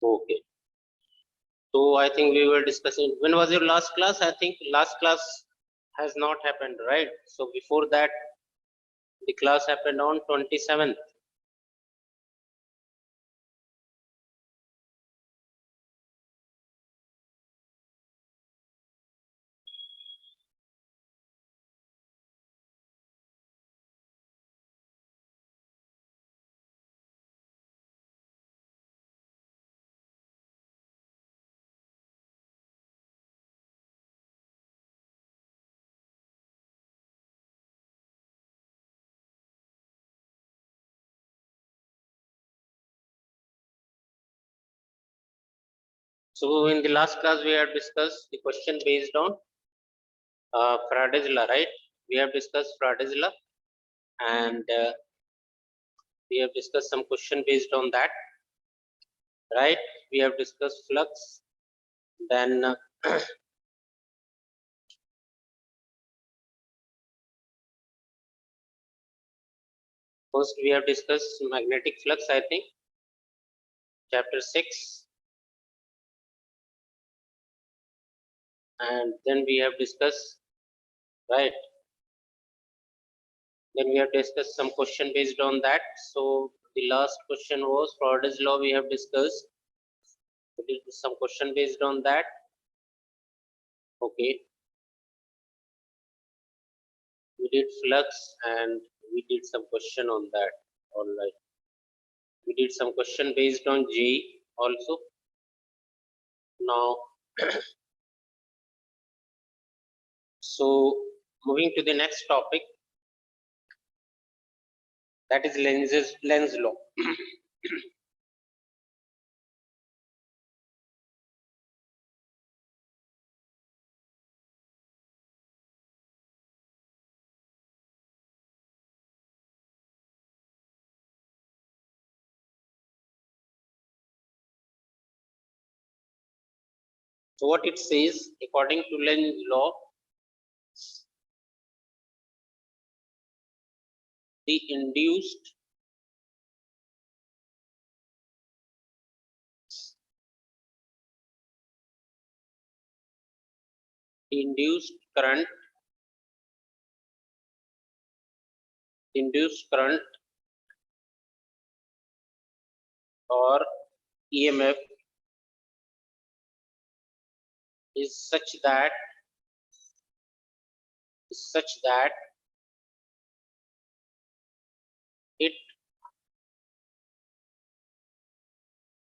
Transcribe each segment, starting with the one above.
Okay. So I think we were discussing, when was your last class? I think last class has not happened, right? So before that, the class happened on 27th. So in the last class, we have discussed the question based on Faraday's law, right? We have discussed Faraday's law, and we have discussed some question based on that, right? We have discussed flux, then first we have discussed magnetic flux, I think, chapter 6, and then we have discussed, right? Then we have discussed some question based on that. So the last question was Faraday's law. We have discussed. We did some question based on that. Okay. We did flux and we did some question on that. All right. We did some question based on JEE also. Now, so moving to the next topic, that is Lens law. So what it says, according to Lens law, the induced current or EMF is such that it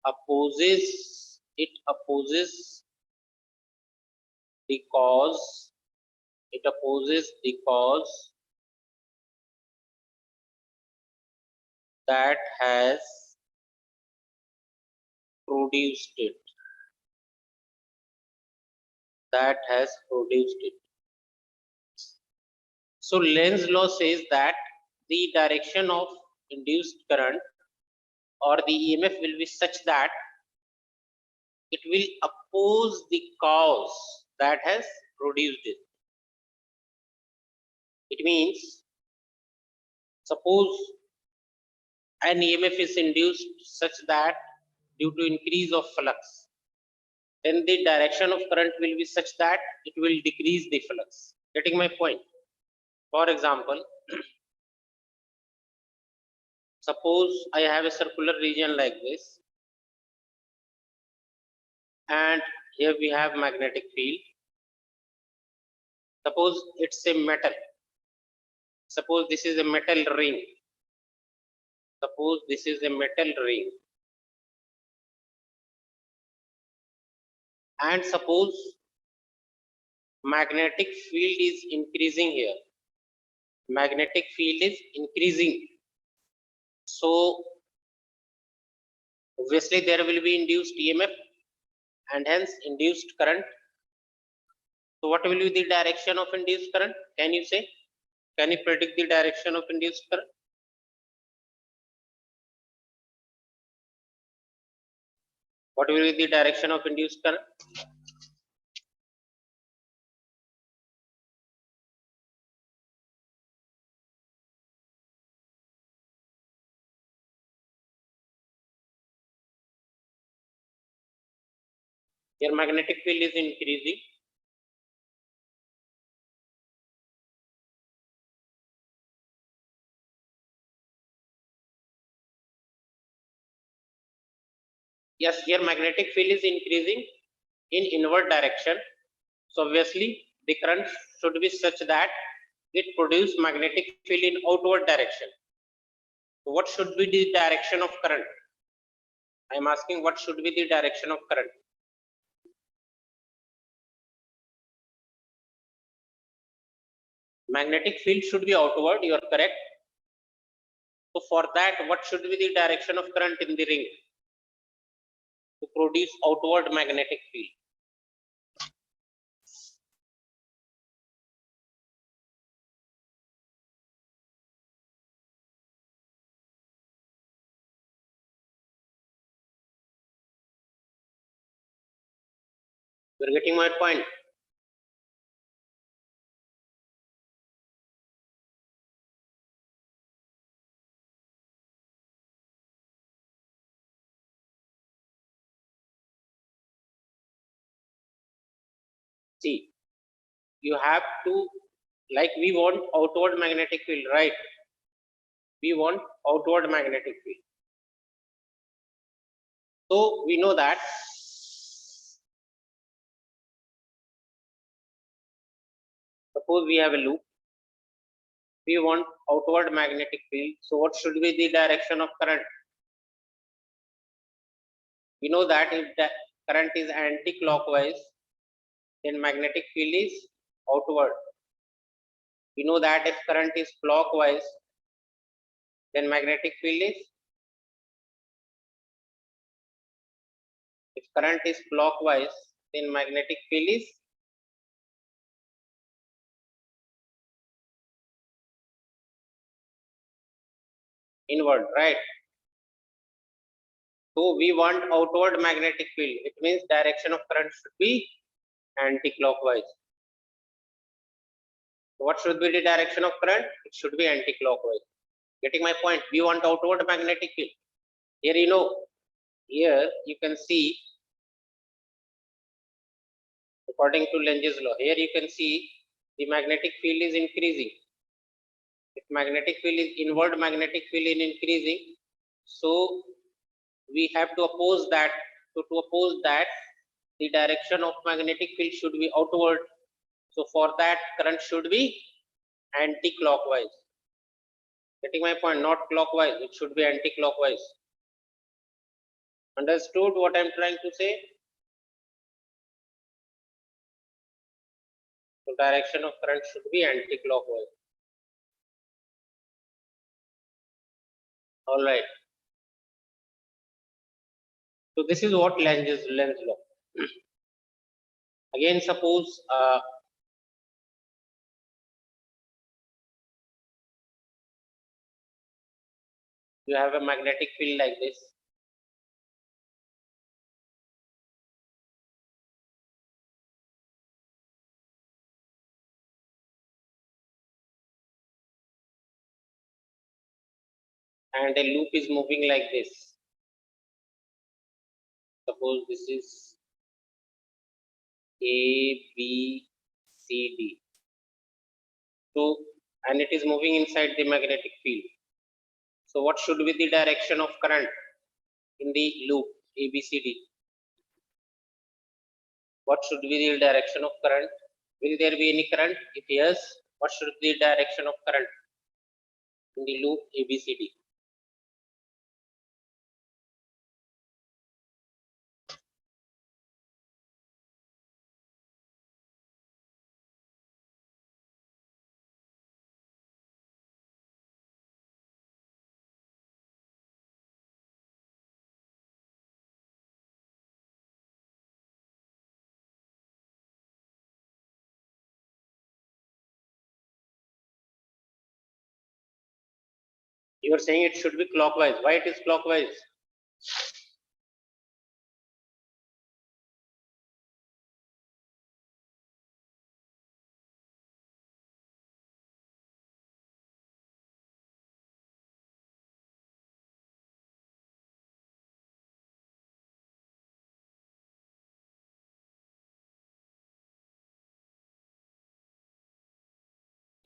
opposes the cause that has produced it So Lenz law says that the direction of induced current or the EMF will be such that it will oppose the cause that has produced it. It means, suppose an EMF is induced such that due to increase of flux, then the direction of current will be such that it will decrease the flux. Getting my point? For example, suppose I have a circular region like this, and here we have magnetic field. Suppose it's a metal. Suppose this is a metal ring. And suppose magnetic field is increasing here. So obviously there will be induced EMF and hence induced current. So what will be the direction of induced current? Can you say? Can you predict the direction of induced current? What will be the direction of induced current? Here magnetic field is increasing. Yes, here magnetic field is increasing in inward direction. So obviously the current should be such that it produce magnetic field in outward direction. So what should be the direction of current? I am asking what should be the direction of current? Magnetic field should be outward, you are correct. So for that, what should be the direction of current in the ring to produce outward magnetic field? You are getting my point. See, you have to, like we want outward magnetic field, right? We want outward magnetic field. So we know that suppose we have a loop, we want outward magnetic field. So what should be the direction of current? We know that if the current is anti-clockwise, then magnetic field is outward. We know that if current is clockwise, then magnetic field is, if current is clockwise, then magnetic field is inward, right? So we want outward magnetic field. It means direction of current should be anti-clockwise. So what should be the direction of current? It should be anti-clockwise. Getting my point? We want outward magnetic field. Here you know, here you can see, according to Lenge's law, here you can see the magnetic field is increasing. If magnetic field is inward magnetic field is increasing, so we have to oppose that. So to oppose that, the direction of magnetic field should be outward. So for that, current should be anti-clockwise. Getting my point? Not clockwise, it should be anti-clockwise. Understood what I'm trying to say? So direction of current should be anti-clockwise. All right. So this is what Lenge's law. Again, suppose you have a magnetic field like this. And a loop is moving like this. Suppose this is A, B, C, D. So, and it is moving inside the magnetic field. So what should be the direction of current in the loop ABCD? What should be the direction of current? Will there be any current? If yes, what should be the direction of current in the loop ABCD? You are saying it should be clockwise. Why it is clockwise?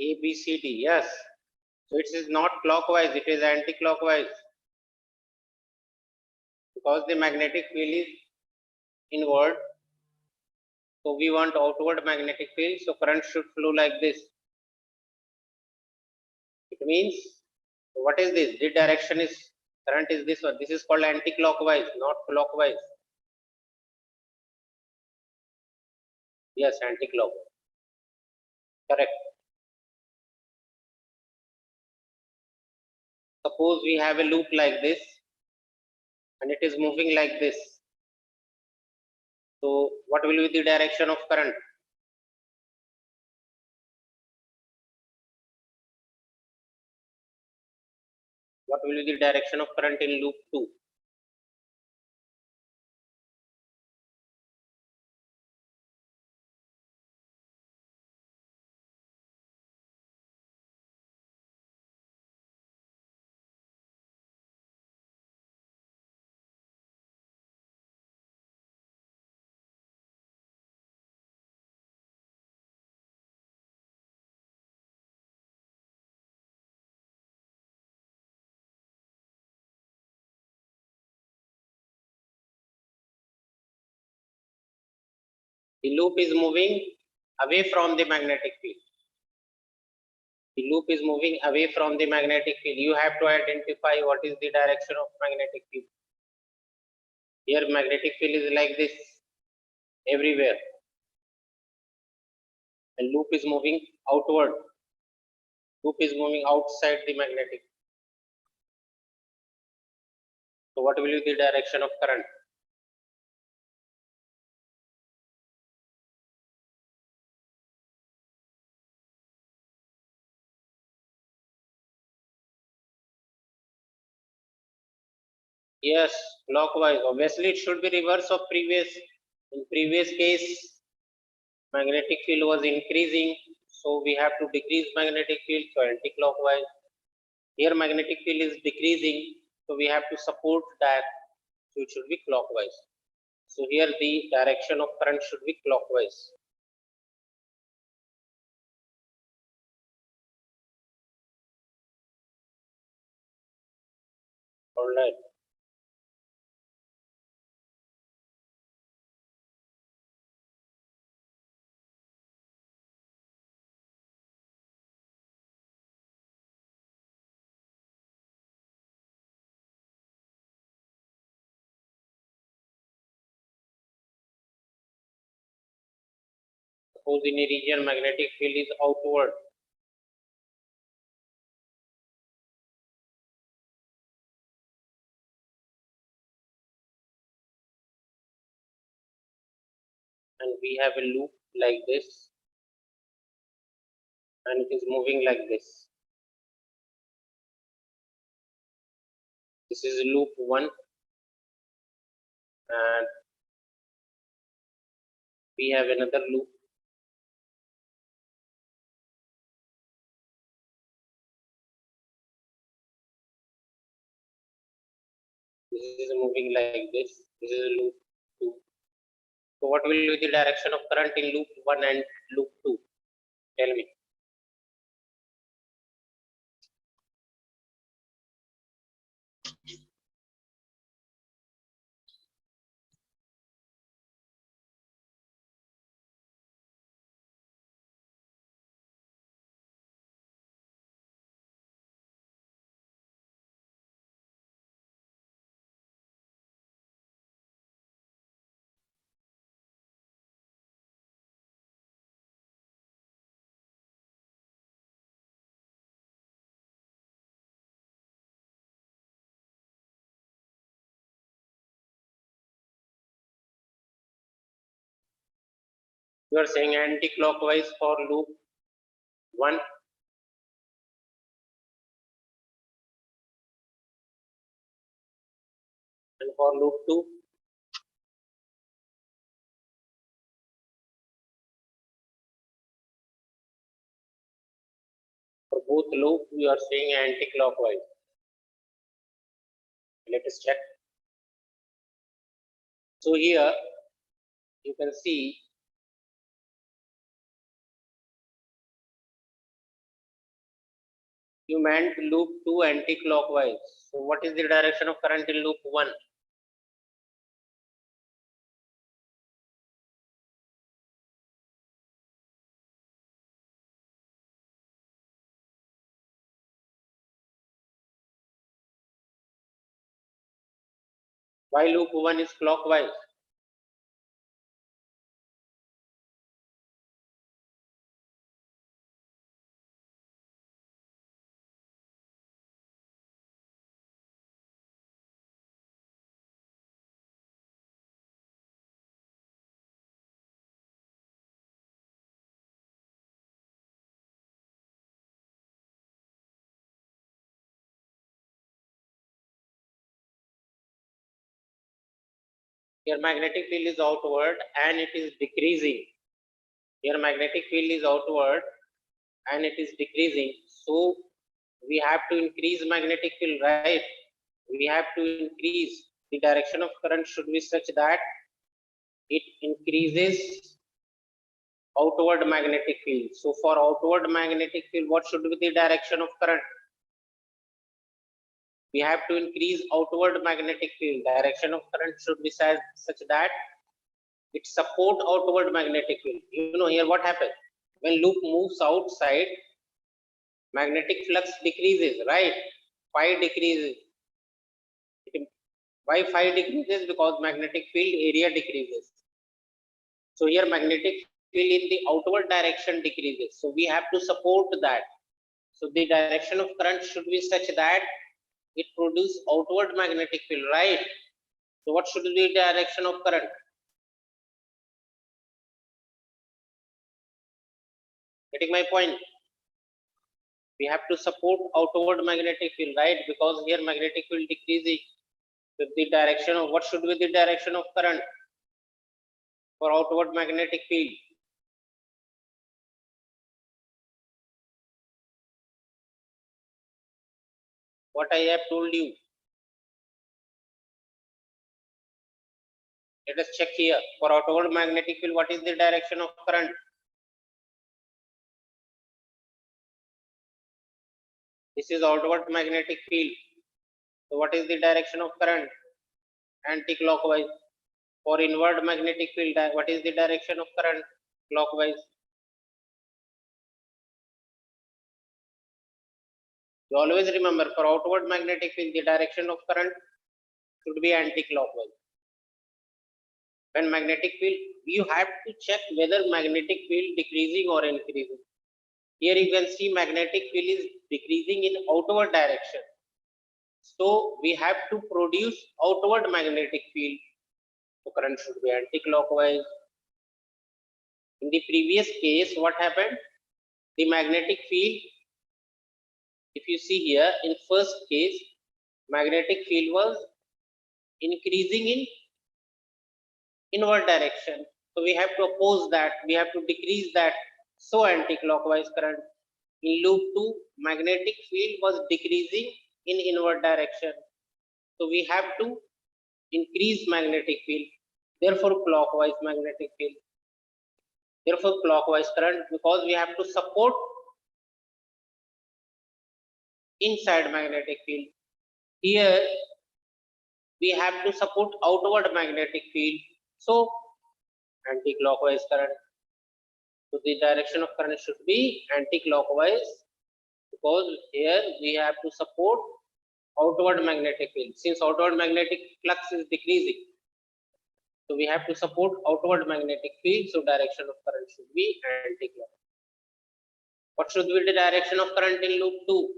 A, B, C, D. Yes. So it is not clockwise, it is anti-clockwise. Because the magnetic field is inward. So we want outward magnetic field. So current should flow like this. It means, what is this? The direction is, current is this one. This is called anti-clockwise, not clockwise. Yes, anti-clockwise. Correct. Suppose we have a loop like this and it is moving like this. So what will be the direction of current? What will be the direction of current in loop 2? The loop is moving away from the magnetic field. The loop is moving away from the magnetic field. You have to identify what is the direction of magnetic field. Here magnetic field is like this everywhere. And loop is moving outward. Loop is moving outside the magnetic. So what will be the direction of current? Yes, clockwise. Obviously, it should be reverse of previous. In previous case, magnetic field was increasing, so we have to decrease magnetic field, so anti-clockwise. Here magnetic field is decreasing, so we have to support that, so it should be clockwise. So here the direction of current should be clockwise. All right. Suppose in a region magnetic field is outward. And we have a loop like this, and it is moving like this. This is loop 1, and we have another loop. This is moving like this. This is loop 2. So what will be the direction of current in loop 1 and loop 2? Tell me. You are saying anti-clockwise for loop 1, and for loop 2. For both loops, we are saying anti-clockwise. Let us check. So here you can see You meant loop 2 anti-clockwise. So what is the direction of current in loop 1? Why loop 1 is clockwise? Your magnetic field is outward and it is decreasing. Your magnetic field is outward and it is decreasing. So we have to increase magnetic field, right? We have to increase. The direction of current should be such that it increases outward magnetic field. So for outward magnetic field, what should be the direction of current? We have to increase outward magnetic field. Direction of current should be such that it support outward magnetic field. You know here what happens? When loop moves outside, magnetic flux decreases, right? Phi decreases. Why phi decreases? Because magnetic field area decreases. So here magnetic field in the outward direction decreases. So we have to support that. So the direction of current should be such that it produces outward magnetic field, right? So what should be the direction of current? Getting my point? We have to support outward magnetic field, right? Because here magnetic field decreasing. So the direction of what should be the direction of current for outward magnetic field? What I have told you. Let us check here. For outward magnetic field, what is the direction of current? This is outward magnetic field. So what is the direction of current? Anti-clockwise. For inward magnetic field, what is the direction of current? Clockwise. You always remember for outward magnetic field, the direction of current should be anti-clockwise. When magnetic field, you have to check whether magnetic field decreasing or increasing. Here you can see magnetic field is decreasing in outward direction. So we have to produce outward magnetic field. So current should be anti-clockwise. In the previous case, what happened? The magnetic field, if you see here, in first case, magnetic field was increasing in inward direction. So we have to oppose that, we have to decrease that. So anti-clockwise current. In loop 2, magnetic field was decreasing in inward direction. So we have to increase magnetic field. Therefore clockwise magnetic field. Therefore clockwise current, because we have to support inside magnetic field. Here we have to support outward magnetic field. So anti-clockwise current. So the direction of current should be anti-clockwise, because here we have to support outward magnetic field. Since outward magnetic flux is decreasing, so we have to support outward magnetic field. So direction of current should be anti-clockwise. What should be the direction of current in loop 2?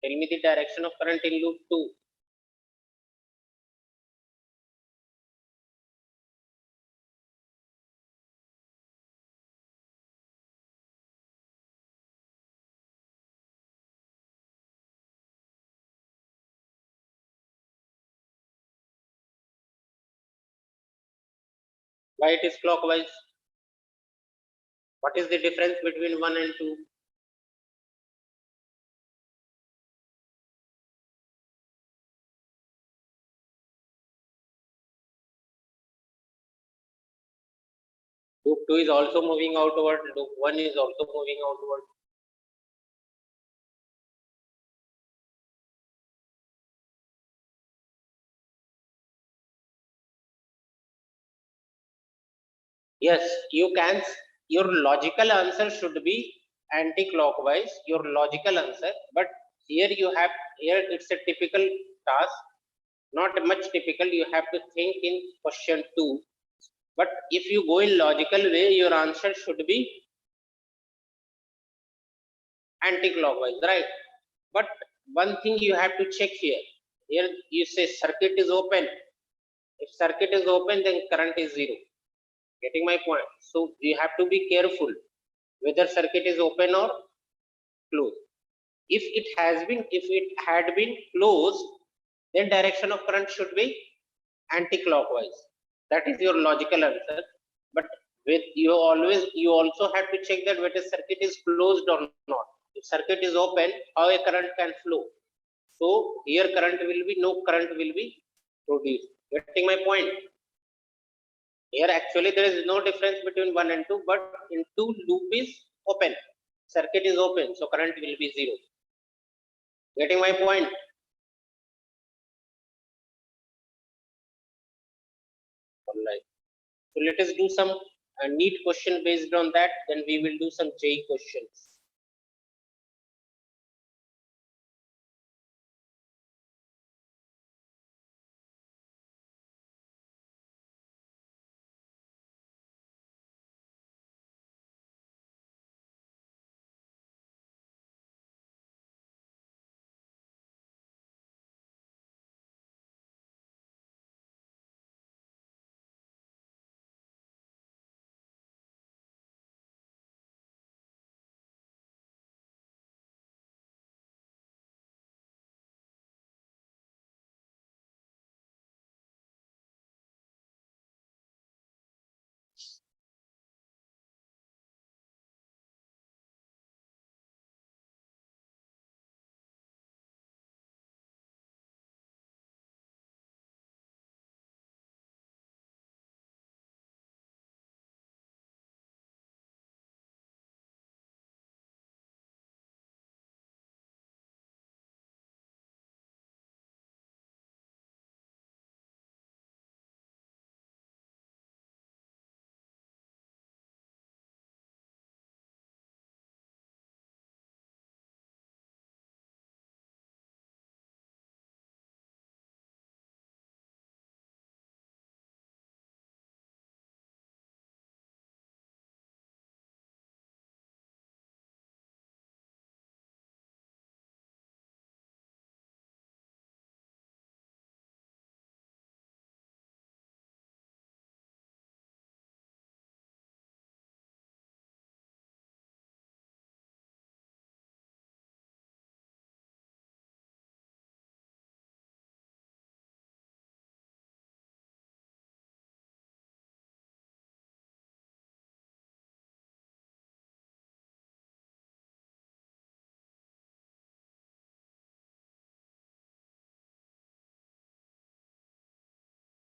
Tell me the direction of current in loop 2. Why it is clockwise? What is the difference between 1 and 2? Loop 2 is also moving outward. Loop 1 is also moving outward. Yes, you can. Your logical answer should be anti-clockwise. Your logical answer, but here you have here it's a typical task, not much typical. You have to think in question 2. But if you go in logical way, your answer should be anti-clockwise, right? But one thing you have to check here. Here you say circuit is open. If circuit is open, then current is 0. Getting my point? So you have to be careful whether circuit is open or closed. If it had been closed, then direction of current should be anti-clockwise. That is your logical answer. But with you also have to check that whether circuit is closed or not. If circuit is open, how a current can flow? So here no current will be produced. Getting my point? Here actually there is no difference between 1 and 2, but in 2 loop is open. Circuit is open, so current will be 0. Getting my point? Alright. So let us do some NEET question based on that. Then we will do some JEE questions.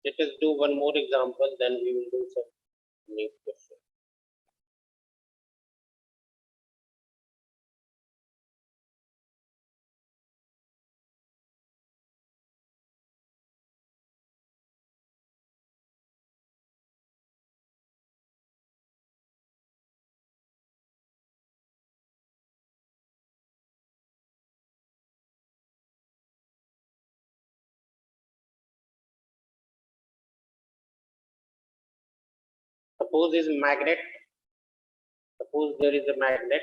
Let us do one more example, then we will do some NEET question. Suppose is magnet. Suppose there is a magnet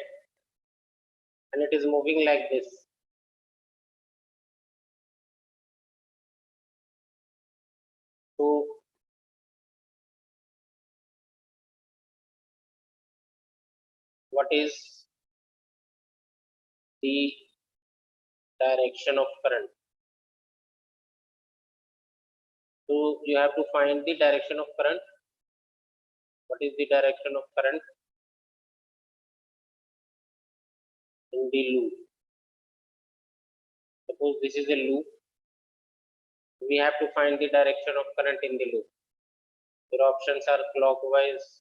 and it is moving like this. So what is the direction of current? So you have to find the direction of current. What is the direction of current in the loop? Suppose this is a loop. We have to find the direction of current in the loop. Your options are clockwise,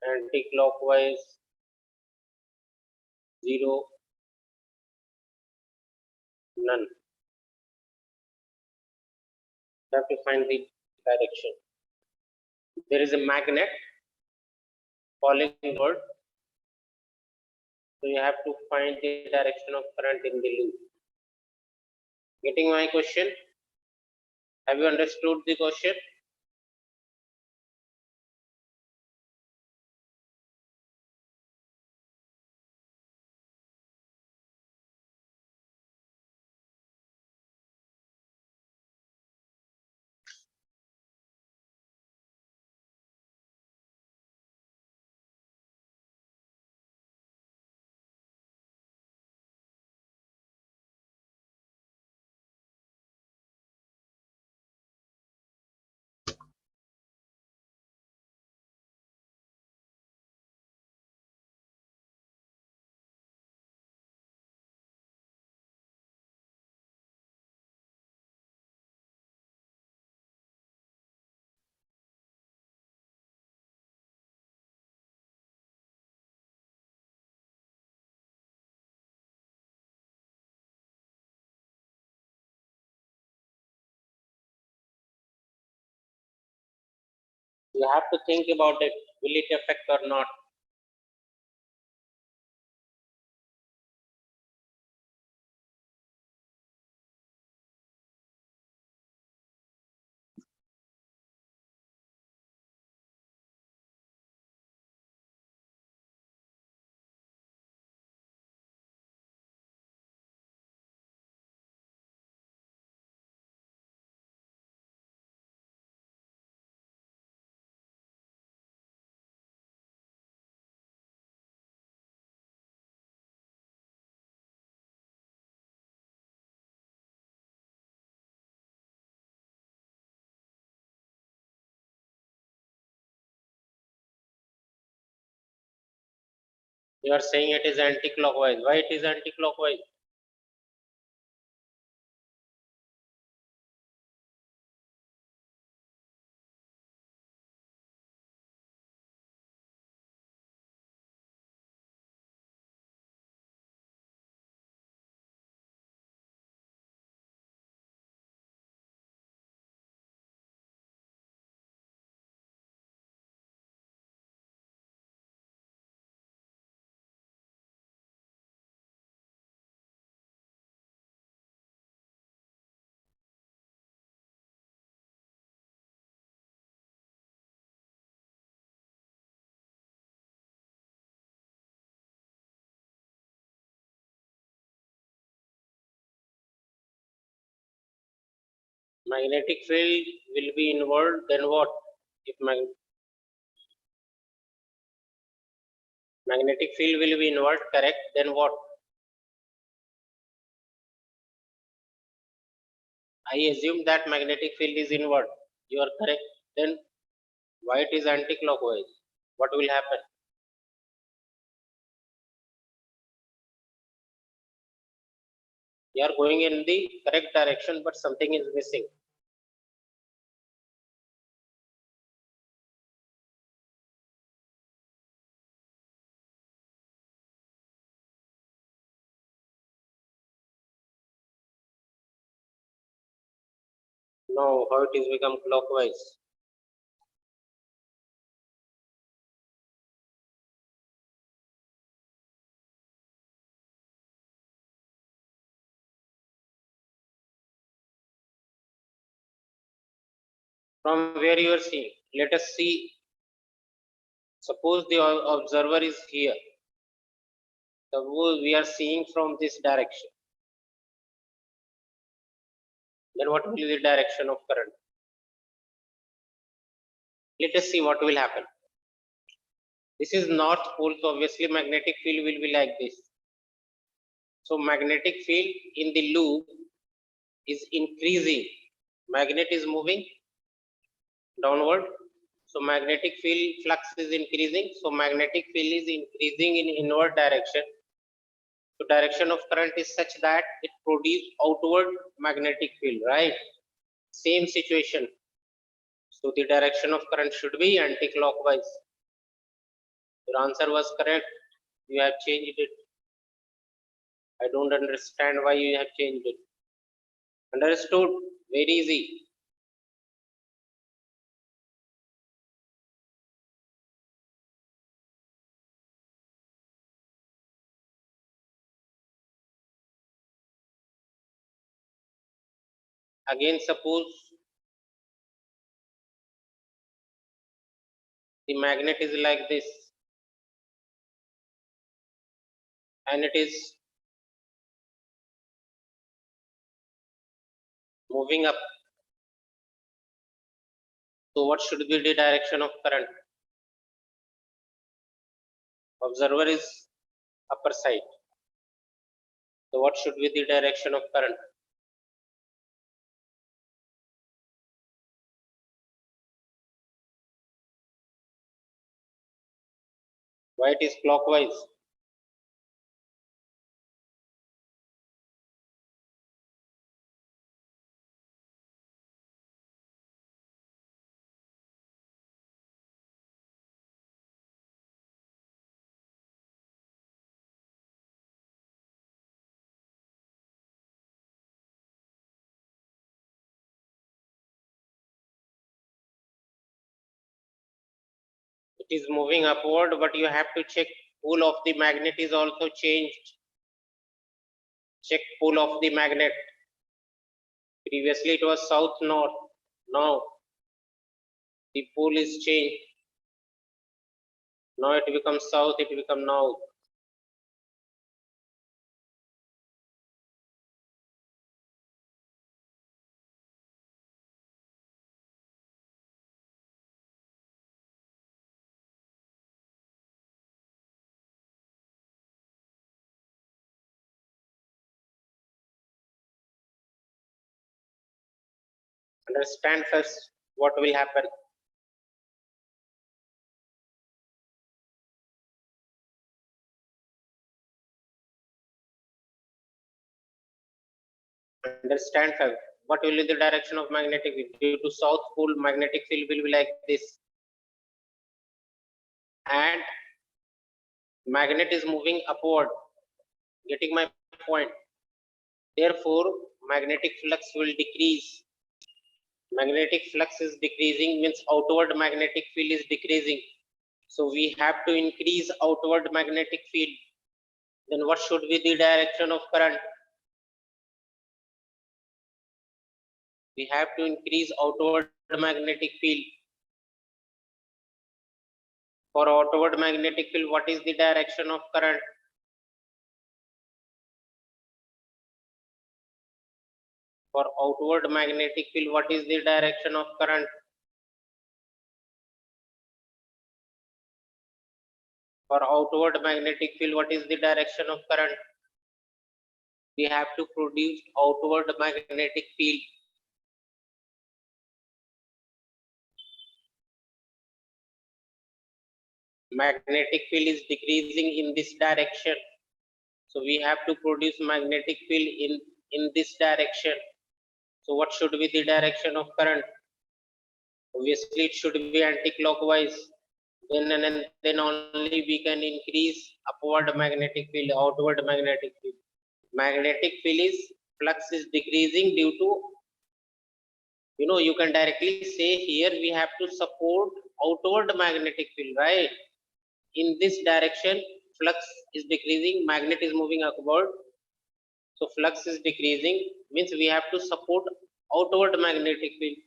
anti-clockwise 0, none. You have to find the direction. There is a magnet falling inward, so you have to find the direction of current in the loop. Getting my question? Have you understood the question? You have to think about it. Will it affect or not? You are saying it is anti-clockwise. Why it is anti-clockwise? Magnetic field will be inward, then what? If magnetic field will be inward, correct, then what? I assume that magnetic field is inward. You are correct. Then why it is anti-clockwise? What will happen? You are going in the correct direction, but something is missing. Now, how it is become clockwise? From where you are seeing? Let us see. Suppose the observer is here. Suppose we are seeing from this direction. Then what will be the direction of current? Let us see what will happen. This is north pole, so obviously magnetic field will be like this. So magnetic field in the loop is increasing. Magnet is moving downward. So magnetic field flux is increasing. So magnetic field is increasing in inward direction. So direction of current is such that it produces outward magnetic field, right? Same situation. So the direction of current should be anti-clockwise. Your answer was correct. You have changed it. I don't understand why you have changed it. Understood? Very easy. Again, suppose the magnet is like this and it is moving up. So what should be the direction of current? Observer is upper side. So what should be the direction of current? Why it is clockwise? It is moving upward, but you have to check pole of the magnet is also changed. Check pole of the magnet. Previously it was south north. Now the pole is changed. Now it becomes south, it becomes north. Understand first what will happen. Understand first what will be the direction of magnetic field. Due to south pole, magnetic field will be like this. And magnet is moving upward. Getting my point? Therefore, magnetic flux will decrease. Magnetic flux is decreasing means outward magnetic field is decreasing. So we have to increase outward magnetic field. Then what should be the direction of current? We have to increase outward magnetic field. For outward magnetic field, what is the direction of current? For outward magnetic field, what is the direction of current? For outward magnetic field, what is the direction of current? We have to produce outward magnetic field. Magnetic field is decreasing in this direction. So we have to produce magnetic field in this direction. So what should be the direction of current? Obviously, it should be anti-clockwise. Then only we can increase upward magnetic field, outward magnetic field. Magnetic field is flux is decreasing due to, you can directly say here we have to support outward magnetic field, right? In this direction, flux is decreasing, magnet is moving upward. So flux is decreasing means we have to support outward magnetic field.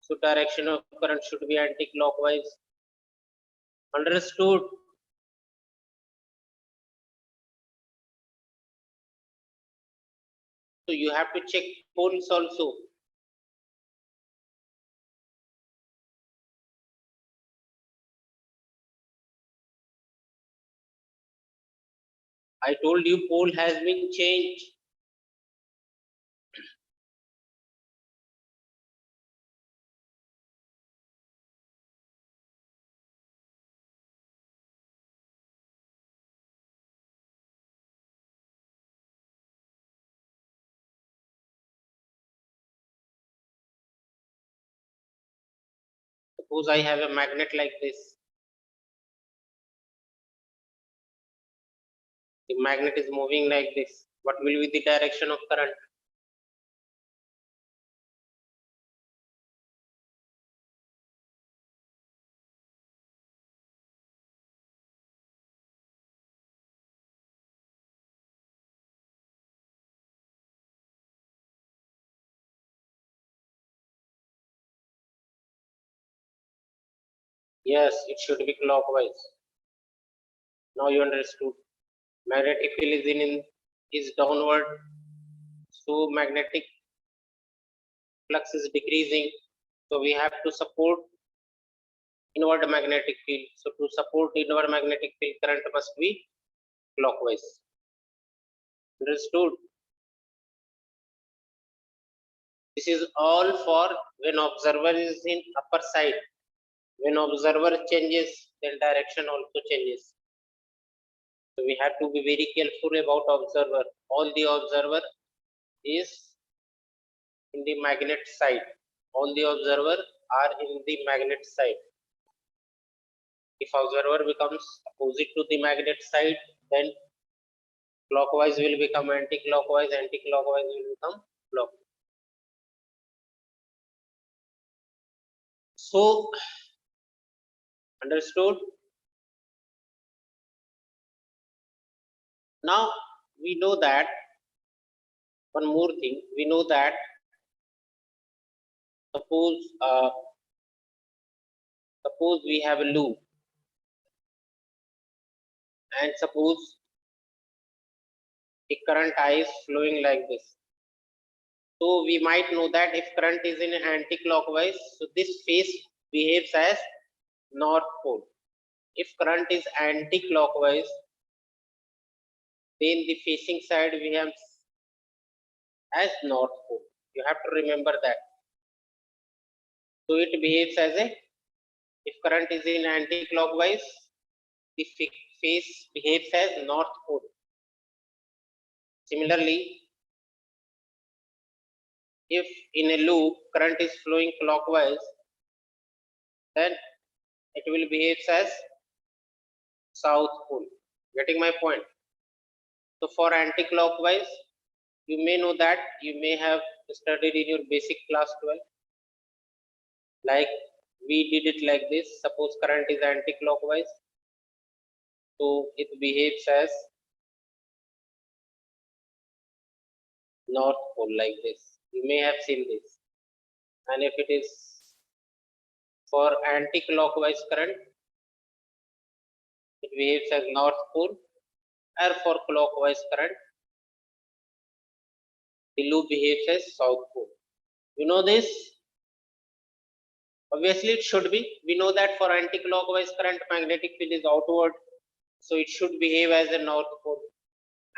So direction of current should be anti-clockwise. Understood? So you have to check poles also. I told you pole has been changed. Suppose I have a magnet like this. The magnet is moving like this. What will be the direction of current? Yes, it should be clockwise. Now you understood. Magnetic field is downward, so magnetic flux is decreasing. So we have to support inward magnetic field. So to support inward magnetic field, current must be clockwise. Understood? This is all for when observer is in upper side. When observer changes, then direction also changes. So we have to be very careful about observer. All the observer is in the magnet side. All the observer are in the magnet side. If observer becomes opposite to the magnet side, then clockwise will become anti-clockwise, anti-clockwise will become clockwise. So, understood? Now, we know that, one more thing, we know that suppose we have a loop, and suppose the current I is flowing like this. So we might know that if current is in anti-clockwise, so this face behaves as north pole. If current is anti-clockwise, then the facing side we have as north pole. You have to remember that. So it behaves as a, if current is in anti-clockwise, the face behaves as north pole. Similarly, if in a loop current is flowing clockwise, then it will behave as south pole. Getting my point? So for anti-clockwise, you may know that, you may have studied in your basic class 12. Like we did it like this. Suppose current is anti-clockwise, so it behaves as north pole like this. You may have seen this. And if it is for anti-clockwise current, it behaves as north pole, or for clockwise current, the loop behaves as south pole. You know this? Obviously it should be. We know that for anti-clockwise current, magnetic field is outward, so it should behave as a north pole.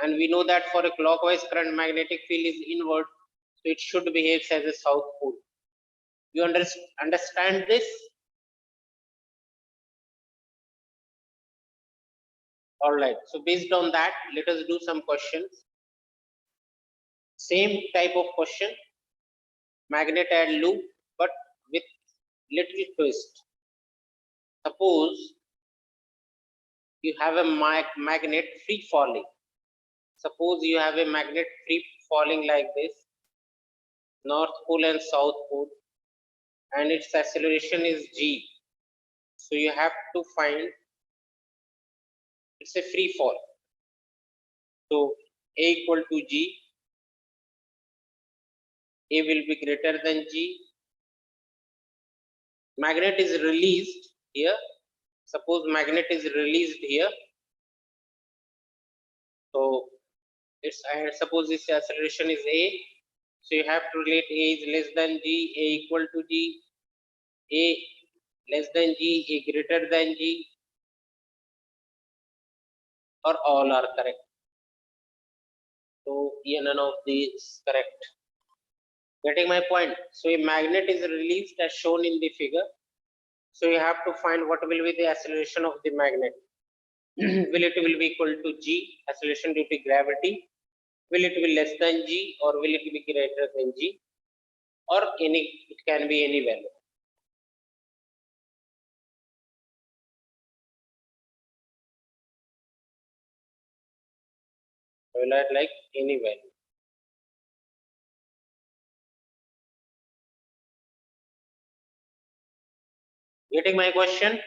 And we know that for a clockwise current, magnetic field is inward, so it should behave as a south pole. You understand this? All right. So based on that, let us do some questions. Same type of question, magnet and loop, but with little twist. Suppose you have a magnet free falling. Suppose you have a magnet free falling like this, north pole and south pole, and its acceleration is g. So you have to find, it's a free fall. So a equal to g, a will be greater than g. Magnet is released here. Suppose magnet is released here. So it's, suppose this acceleration is a. So you have to relate a is less than g, a equal to g, a less than g, a greater than g, or all are correct. So none of these correct. Getting my point? So a magnet is released as shown in the figure. So you have to find what will be the acceleration of the magnet. Will it be equal to g, acceleration due to gravity? Will it be less than g, or will it be greater than g, or any, it can be any value. will add like any value. Getting my question?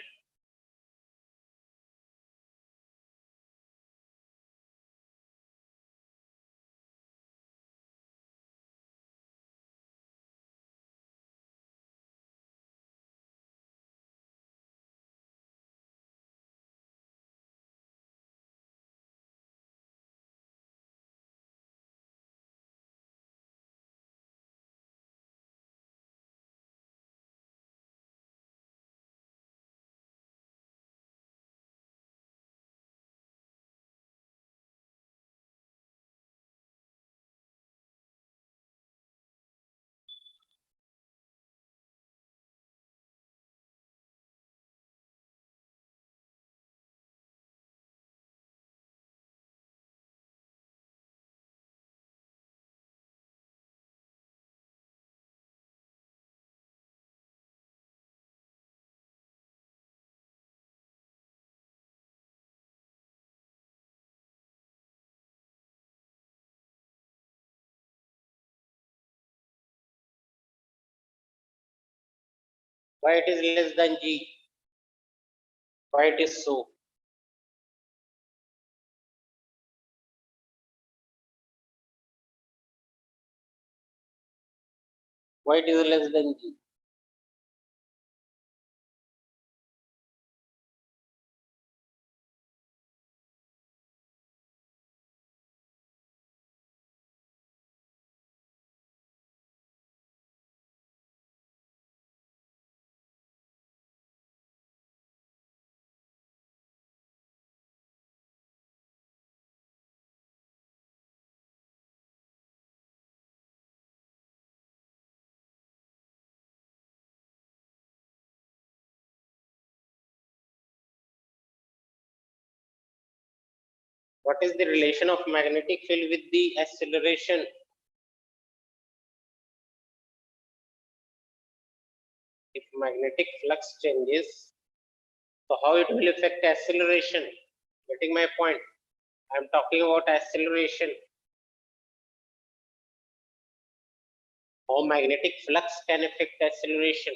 Why it is less than G? Why it is so? Why it is less than G? What is the relation of magnetic field with the acceleration? If magnetic flux changes, so how it will affect acceleration? Getting my point? I am talking about acceleration. How magnetic flux can affect acceleration?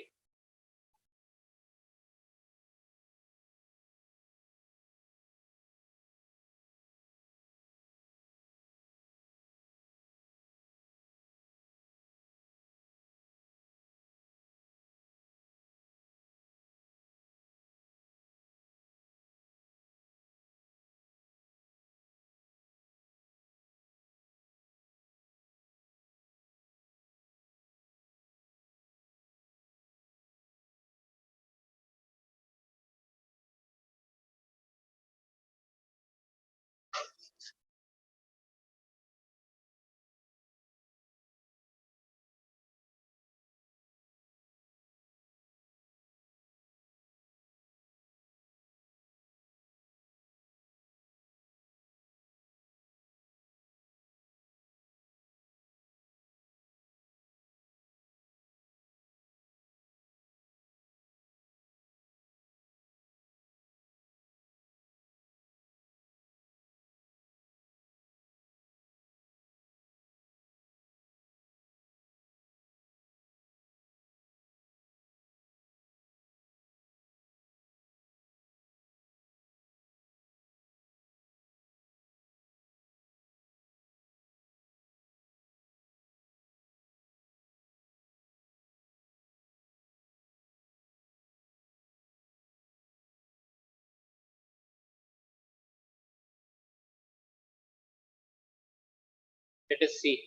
Let us see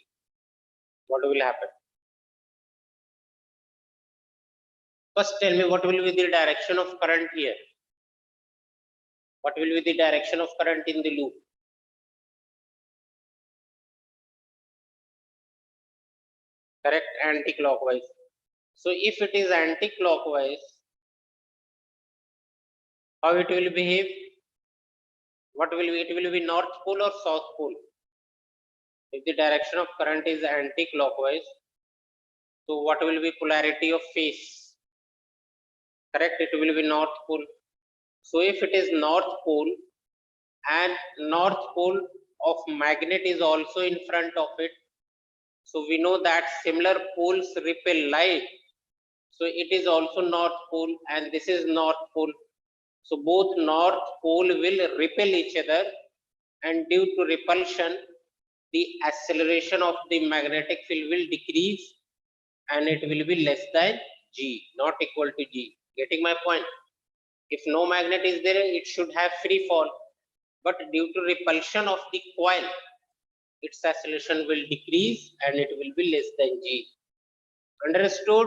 what will happen. First, tell me what will be the direction of current here? What will be the direction of current in the loop? Correct, anti-clockwise. So if it is anti-clockwise, how it will behave? What will be? It will be north pole or south pole? If the direction of current is anti-clockwise, so what will be polarity of phase? Correct, it will be north pole. So if it is north pole and north pole of magnet is also in front of it. So we know that similar poles repel light. So it is also north pole and this is north pole. So both north pole will repel each other, and due to repulsion, the acceleration of the magnetic field will decrease and it will be less than G, not equal to G. Getting my point? If no magnet is there, it should have free fall, but due to repulsion of the coil, its acceleration will decrease and it will be less than G. Understood?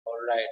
All right.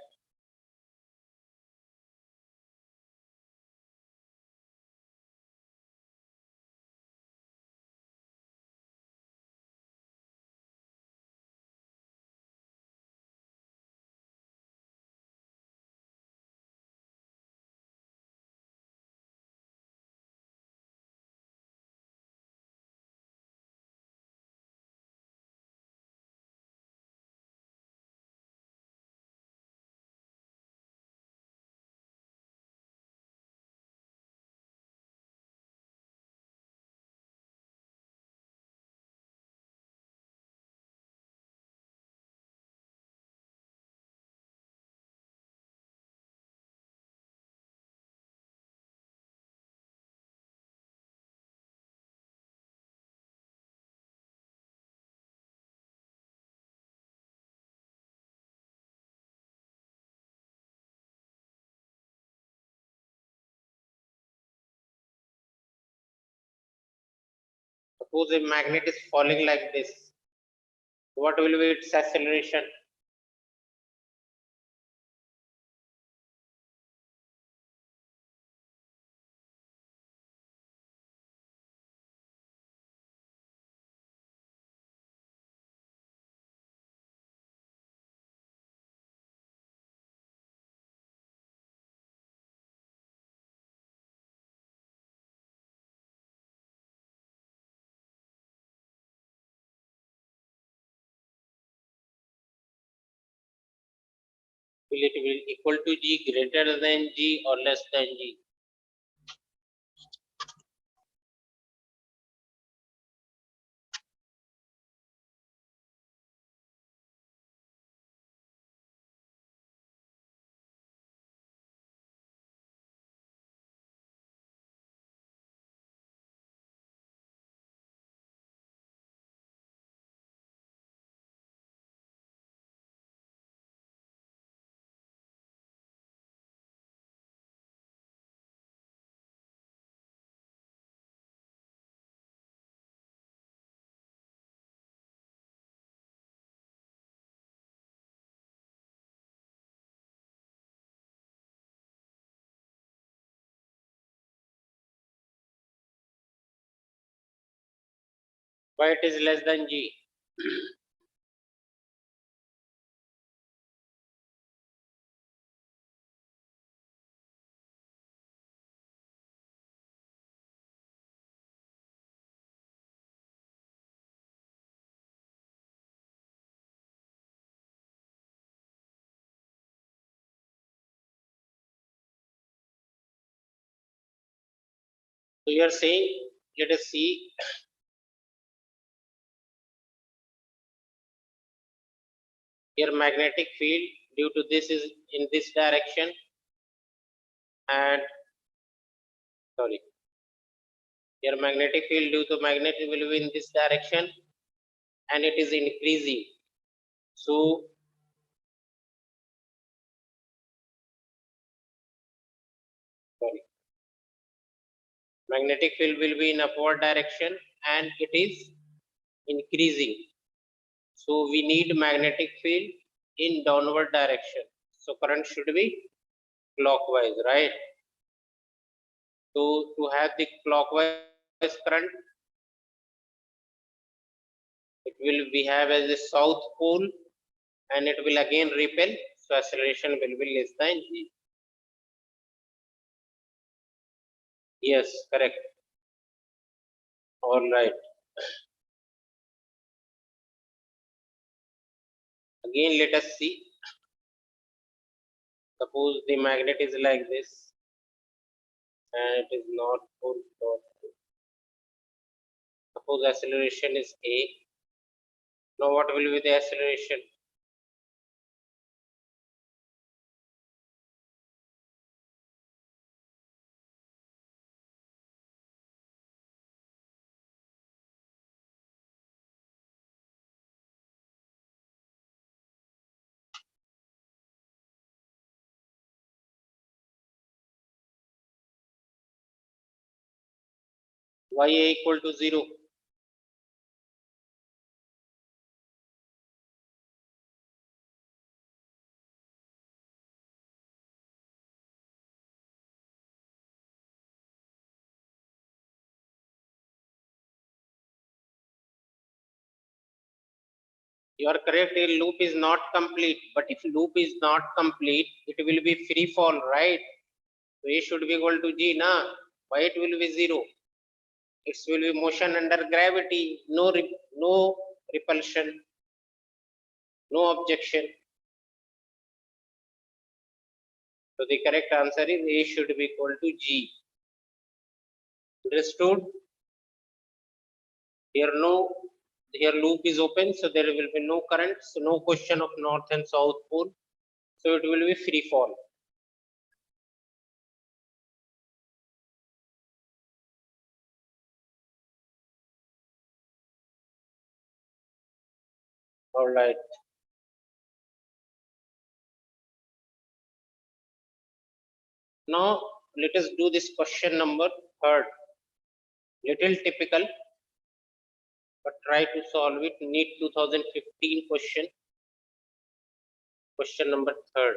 Suppose a magnet is falling like this, what will be its acceleration? Will it be equal to G, greater than G, or less than G? Why it is less than G? So you are saying, let us see, your magnetic field due to this is in this direction, and sorry, your magnetic field due to magnet will be in this direction and it is increasing. So sorry, magnetic field will be in upward direction and it is increasing. So we need magnetic field in downward direction. So current should be clockwise, right? So to have the clockwise current, it will we have as the south pole and it will again repel. So acceleration will be less than G. Yes, correct. All right. Again, let us see. Suppose the magnet is like this. and it is not full torque. Suppose acceleration is A. Now what will be the acceleration? Ya equal to 0. You are correct, a loop is not complete, but if loop is not complete, it will be free fall, right? So A should be equal to G, na? Why it will be 0? It will be motion under gravity, no repulsion, no objection. So the correct answer is A should be equal to G. Understood? Here loop is open, so there will be no current, so no question of north and south pole. So it will be free fall. All right. Now let us do this question number 3rd. Little typical, but try to solve it. NEET 2015 question. Question number 3rd.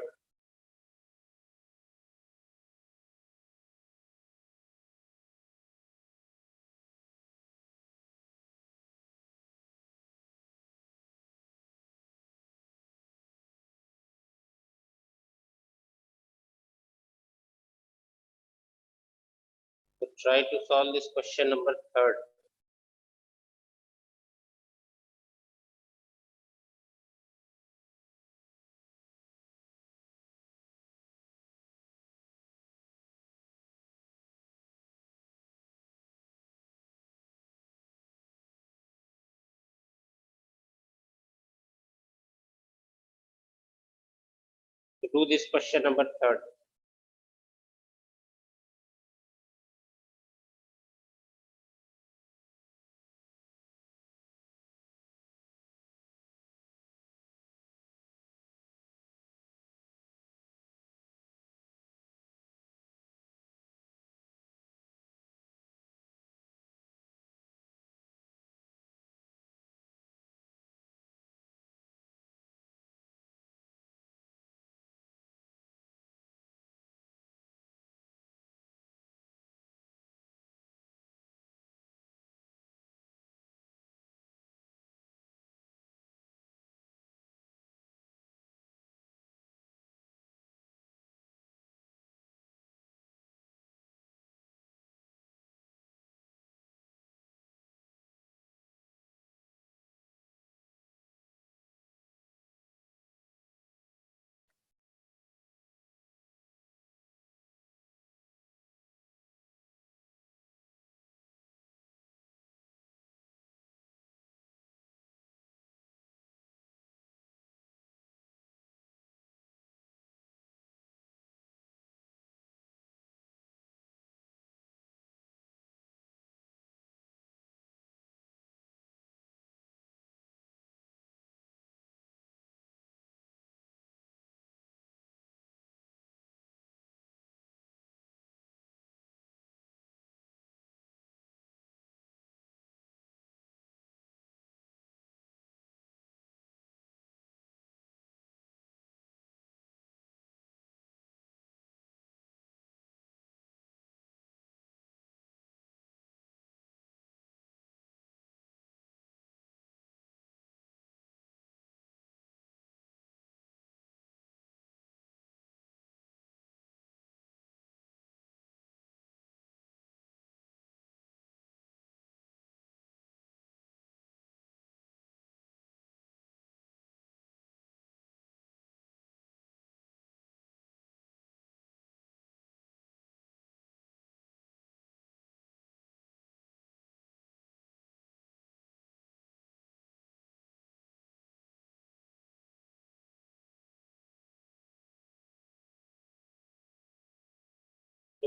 So try to solve this question number 3rd. To do this question number 3rd.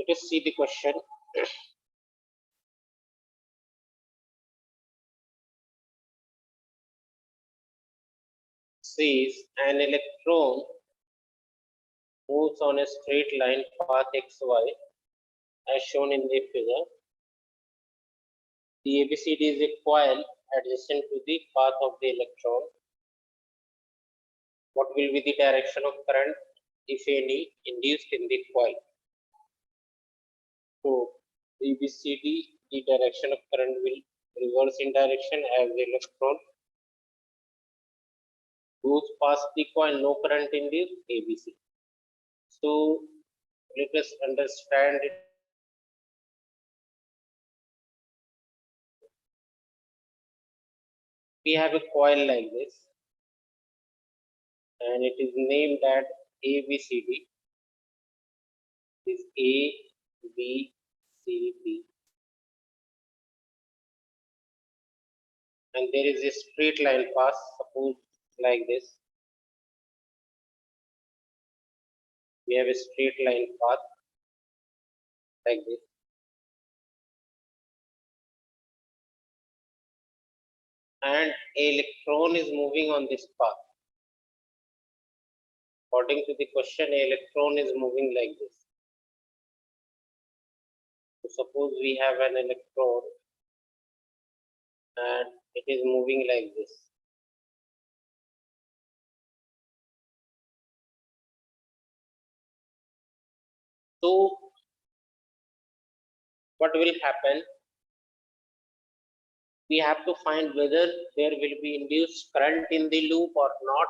Let us see the question. Says an electron moves on a straight line path xy as shown in the figure. The ABCD is a coil adjacent to the path of the electron. What will be the direction of current, if any, induced in the coil? So, ABCD, the direction of current will reverse in direction as the electron goes past the coil, no current induced, ABC. So, let us understand it. We have a coil like this, and it is named as ABCD. Is A, B, C, D. And there is a straight line path, suppose like this. We have a straight line path like this. And an electron is moving on this path. According to the question, an electron is moving like this. So suppose we have an electron and it is moving like this. So what will happen? We have to find whether there will be induced current in the loop or not.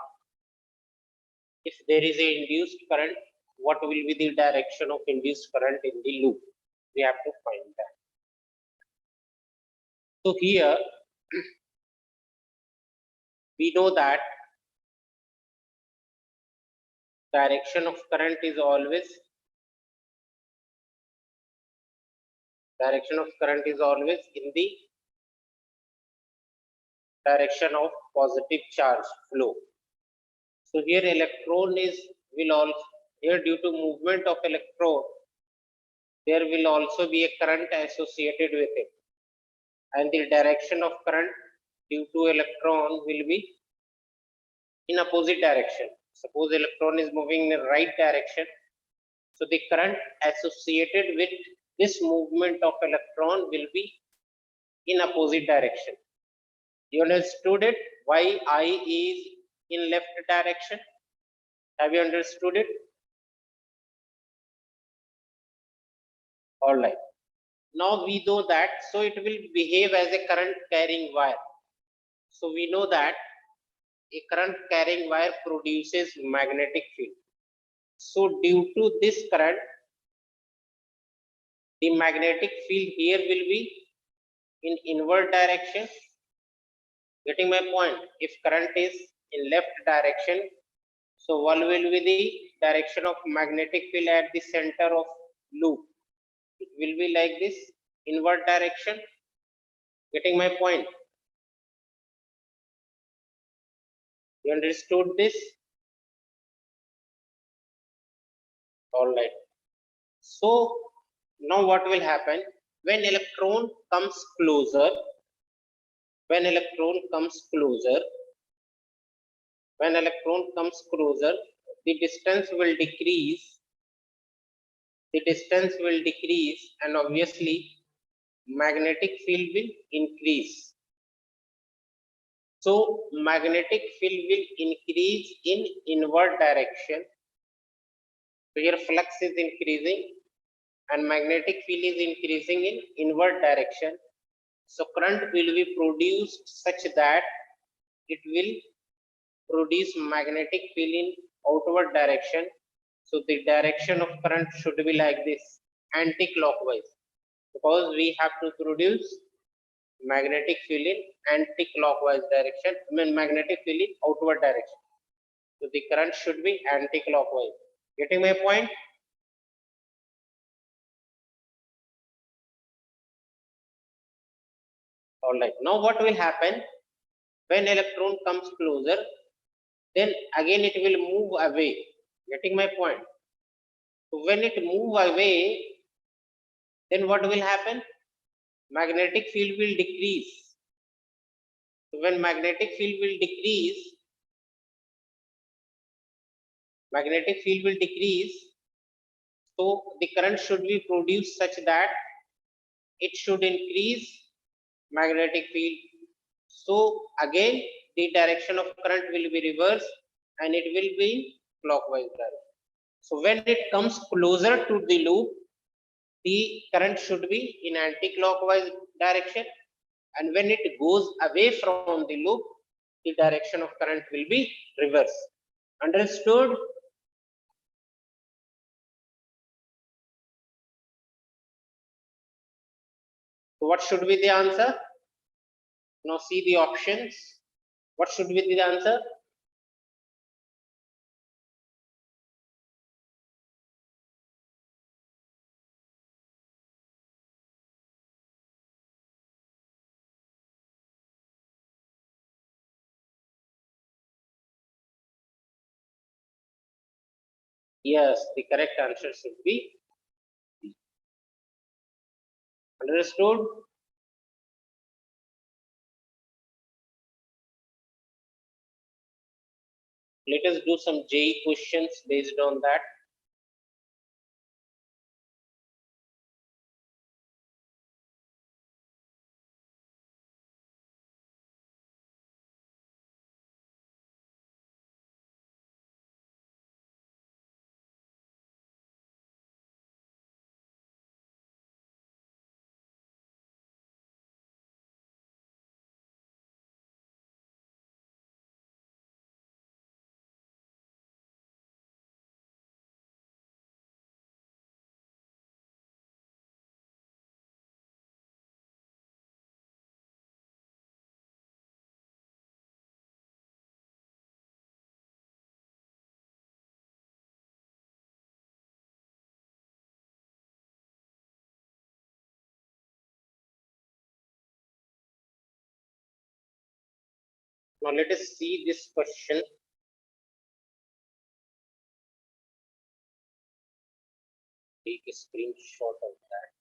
If there is a induced current, what will be the direction of induced current in the loop? We have to find that. So here we know that direction of current is always in the direction of positive charge flow. So here electron will also, here due to movement of electron, there will also be a current associated with it, and the direction of current due to electron will be in opposite direction. Suppose electron is moving in the right direction, so the current associated with this movement of electron will be in opposite direction. You understood it? Why I is in left direction? Have you understood it? All right. Now we know that, so it will behave as a current carrying wire. So we know that a current carrying wire produces magnetic field. So due to this current, the magnetic field here will be in inward direction. Getting my point? If current is in left direction, so what will be the direction of magnetic field at the center of loop? It will be like this, inward direction. Getting my point? You understood this? All right. So now what will happen when electron comes closer? When electron comes closer, the distance will decrease. And obviously magnetic field will increase. So magnetic field will increase in inward direction. So here flux is increasing and magnetic field is increasing in inward direction. So current will be produced such that it will produce magnetic field in outward direction. So the direction of current should be like this, anti-clockwise, because we have to produce magnetic field in anti-clockwise direction, magnetic field in outward direction. So the current should be anti-clockwise. Getting my point? All right. Now what will happen when electron comes closer? Then again it will move away. Getting my point? So when it move away, then what will happen? Magnetic field will decrease. So when magnetic field will decrease, so the current should be produced such that it should increase magnetic field. So again, the direction of current will be reversed and it will be clockwise direction. So when it comes closer to the loop, the current should be in anti-clockwise direction, and when it goes away from the loop, the direction of current will be reversed. Understood? So what should be the answer? Now see the options. What should be the answer? Yes, the correct answer should be B. Understood? Let us do some JEE questions based on that. Now let us see this question. Take a screenshot of that.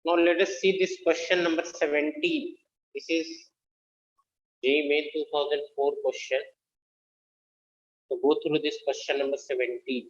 Now let us see this question number 17. This is JEE Main 2004 question. So go through this question number 17.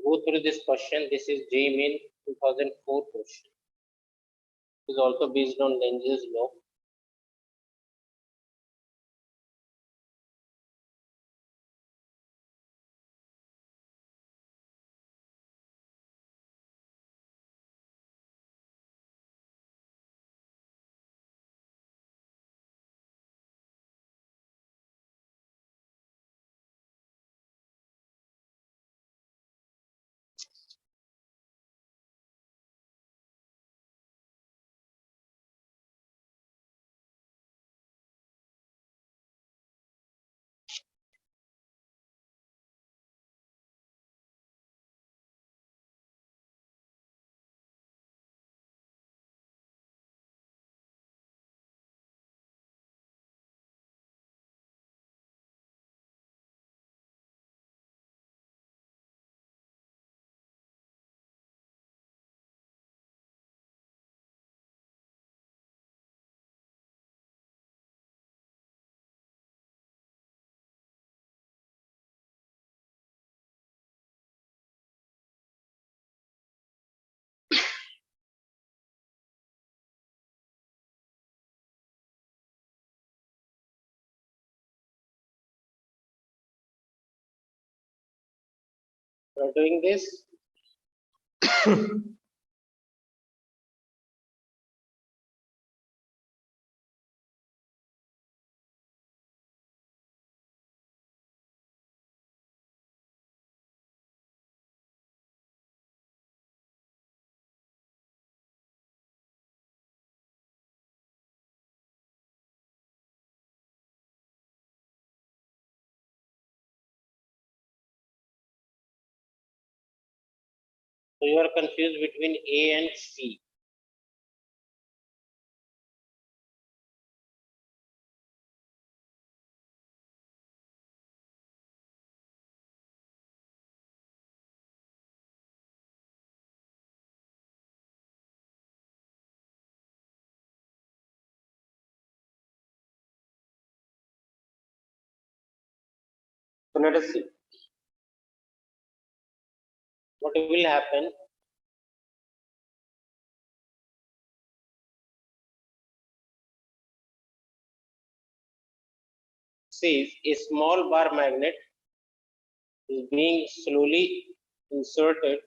go through this question. This is JEE Main 2004 question. It is also based on Lentz's law. We are doing this. So you are confused between A and C. So let us see what will happen. Says a small bar magnet is being slowly inserted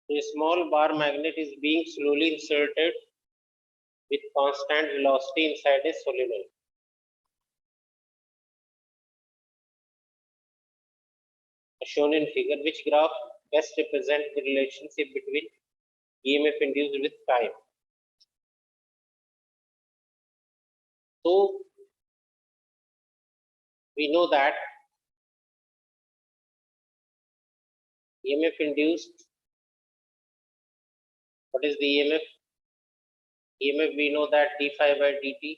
a small bar magnet is being slowly inserted with constant velocity inside a solenoid. As shown in figure, which graph best represents the relationship between EMF induced with time? So we know that EMF induced, what is the EMF? EMF, we know that d phi by dt.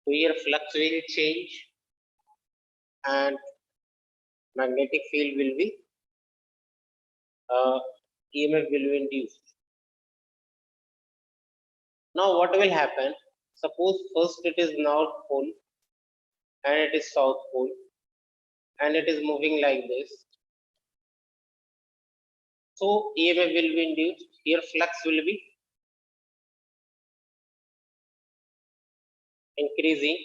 So here flux will change and magnetic field will be EMF will be induced. Now what will happen? Suppose first it is north pole and it is south pole and it is moving like this. So EMF will be induced. Here flux will be increasing.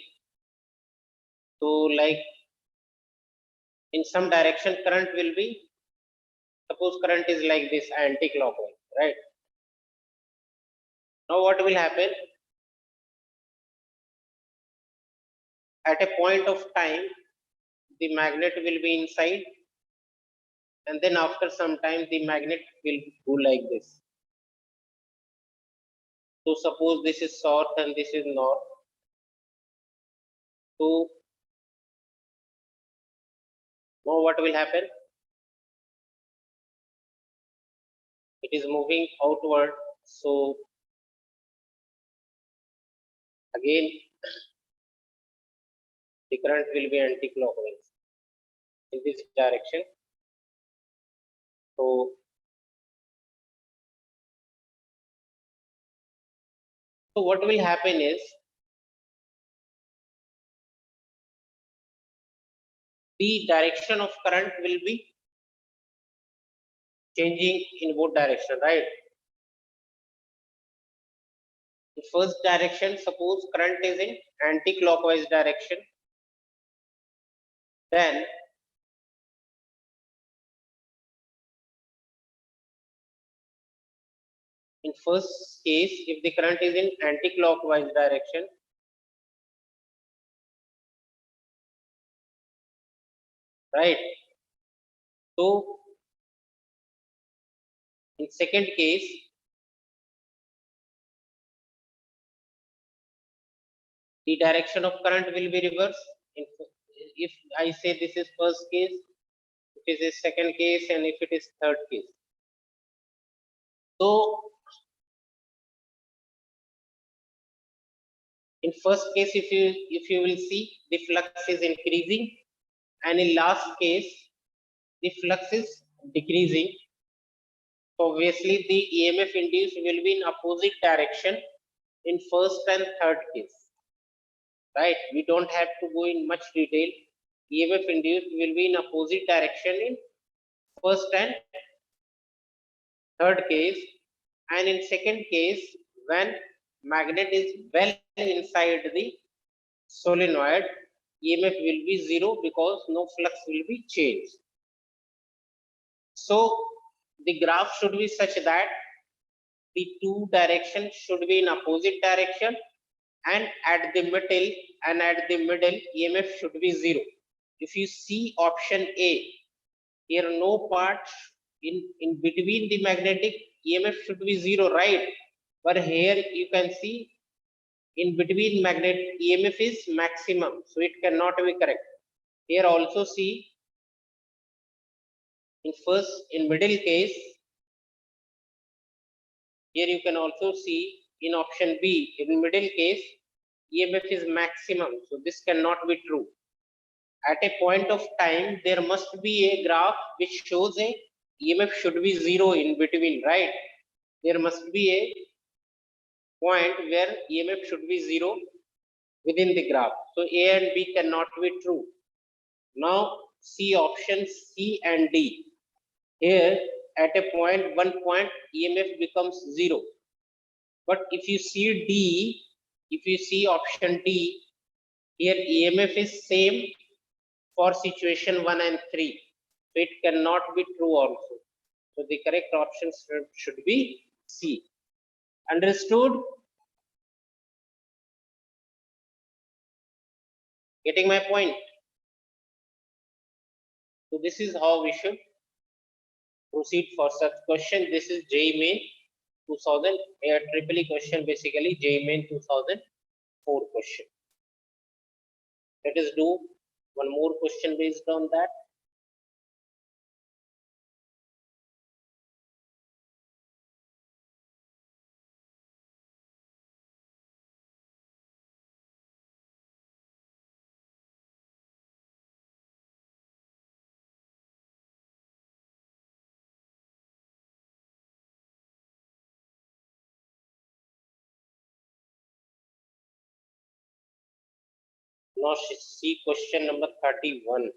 So like in some direction current will be, suppose current is like this anti-clockwise, right? Now what will happen? At a point of time, the magnet will be inside and then after some time the magnet will go like this. So suppose this is south and this is north. So now what will happen? It is moving outward. So again the current will be anti-clockwise in this direction. So, So what will happen is the direction of current will be changing in both direction, right? In first direction, suppose current is in anti-clockwise direction, then in first case, if the current is in anti-clockwise direction, right? So in second case, the direction of current will be reversed. If I say this is first case, it is a second case, and if it is third case. So in first case, if you will see, the flux is increasing, and in last case the flux is decreasing. So obviously the EMF induced will be in opposite direction in first and third case, right? We don't have to go in much detail. EMF induced will be in opposite direction in first and third case, and in second case, when magnet is well inside the solenoid, EMF will be zero because no flux will be changed. So the graph should be such that the two directions should be in opposite direction, and at the middle EMF should be zero. If you see option A, here no part in between the magnetic, EMF should be zero, right? But here you can see in between magnet EMF is maximum, so it cannot be correct. Here also see in middle case, here you can also see in option B, in middle case EMF is maximum, so this cannot be true. At a point of time there must be a graph which shows a EMF should be zero in between, right? There must be a point where EMF should be zero within the graph. So A and B cannot be true. Now see options C and D. Here at a point, one point EMF becomes zero. But if you see D, if you see option D, here EMF is same for situation 1 and 3. So it cannot be true also. So the correct option should be C. Understood? Getting my point? So this is how we should proceed for such question. This is JEE Main 2000, a triple E question, basically JEE Main 2004 question. Let us do one more question based on that. Now see question number 31.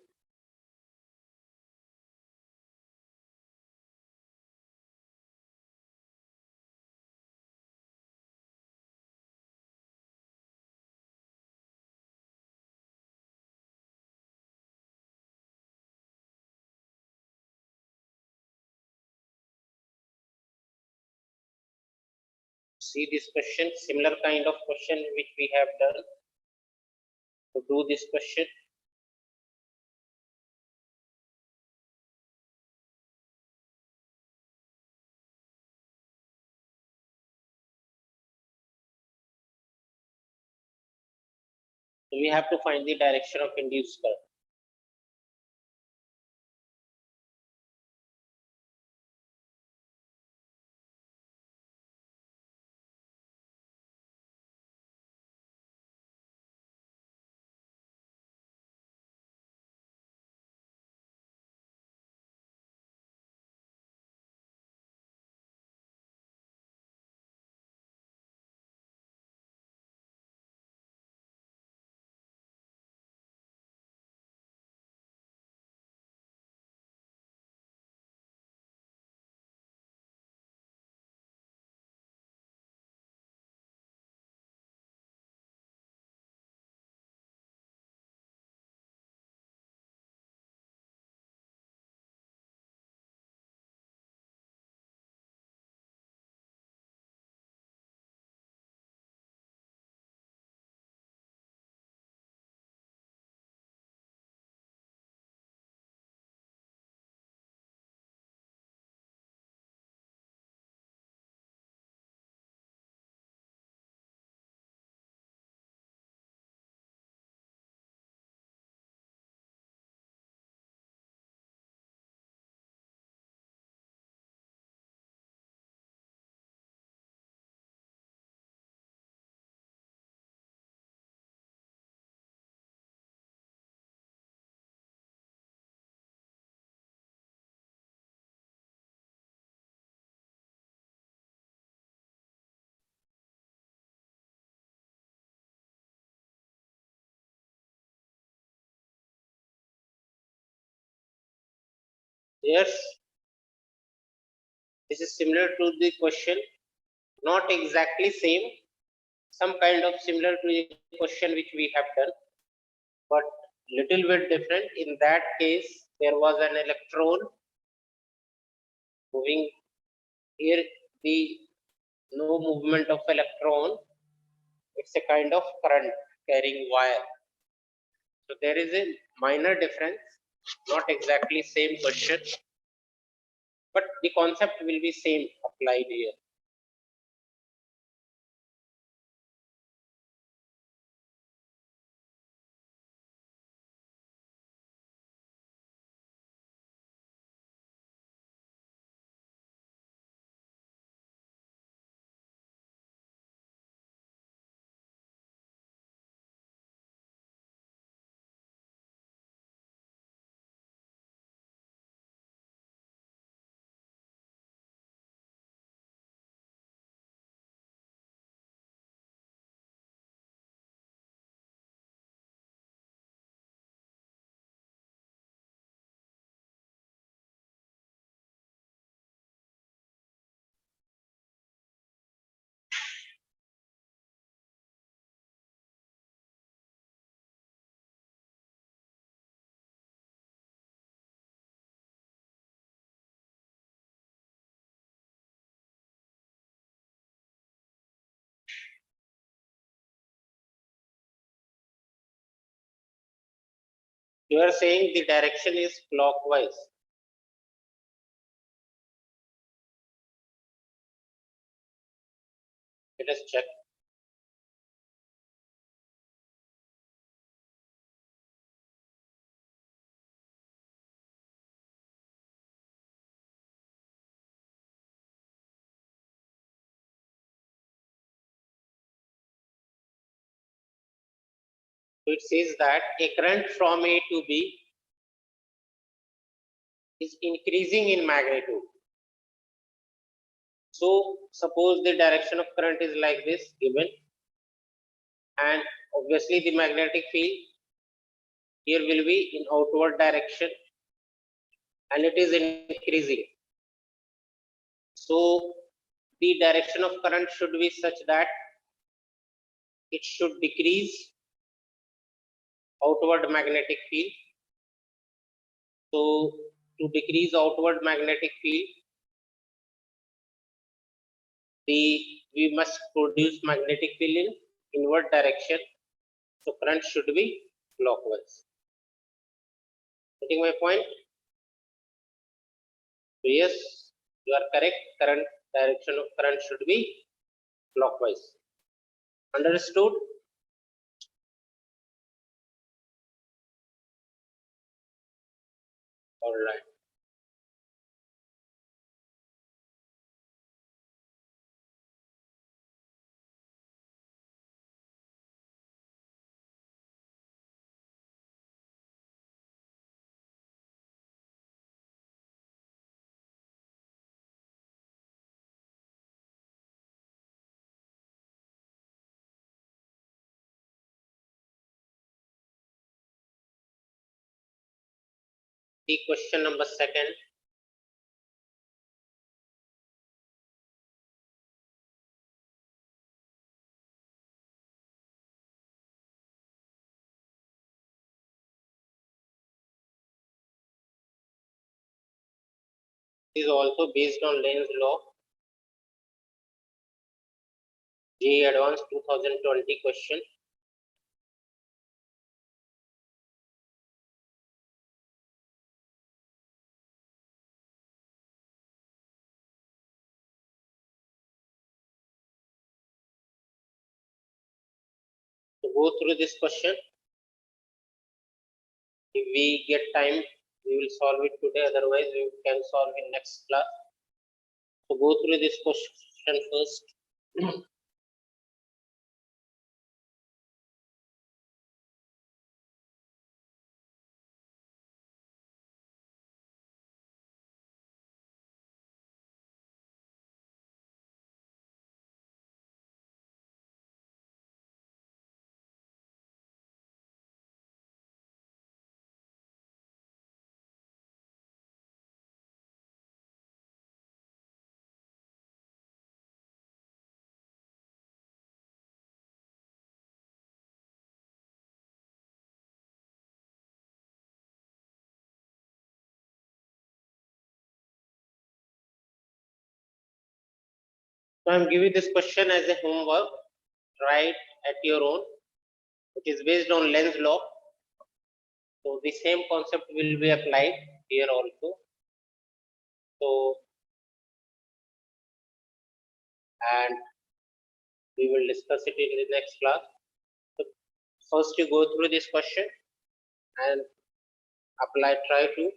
See this question, similar kind of question which we have done. To do this question, so we have to find the direction of induced current. Yes, this is similar to the question, not exactly same, some kind of similar to the question which we have done, but little bit different. In that case, there was an electron moving. Here, the no movement of electron. It's a kind of current carrying wire. So there is a minor difference, not exactly same question, but the concept will be same applied here. You are saying the direction is clockwise. Let us check. So it says that a current from A to B is increasing in magnitude. So suppose the direction of current is like this given, and obviously the magnetic field here will be in outward direction and it is increasing. So the direction of current should be such that it should decrease outward magnetic field. So to decrease outward magnetic field, we must produce magnetic field in inward direction. So current should be clockwise. Getting my point? So yes, you are correct. Current direction of current should be clockwise. Understood? All right. The question number second. Is also based on Lenz's law. JEE Advanced 2020 question. To go through this question, if we get time, we will solve it today. Otherwise, we can solve in next class. So go through this question first. So I'm giving this question as a homework. Write at your own. It is based on Lenz's law. So the same concept will be applied here also. So, and we will discuss it in the next class. So first you go through this question and try to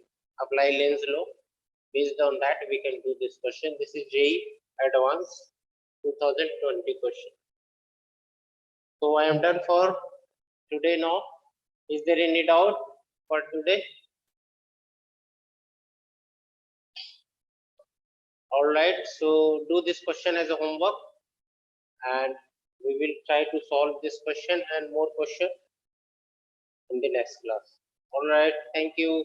apply Lenz's law. Based on that, we can do this question. This is JEE Advanced 2020 question. So I am done for today now. Is there any doubt for today? All right, so do this question as a homework and we will try to solve this question and more question in the next class. All right, thank you.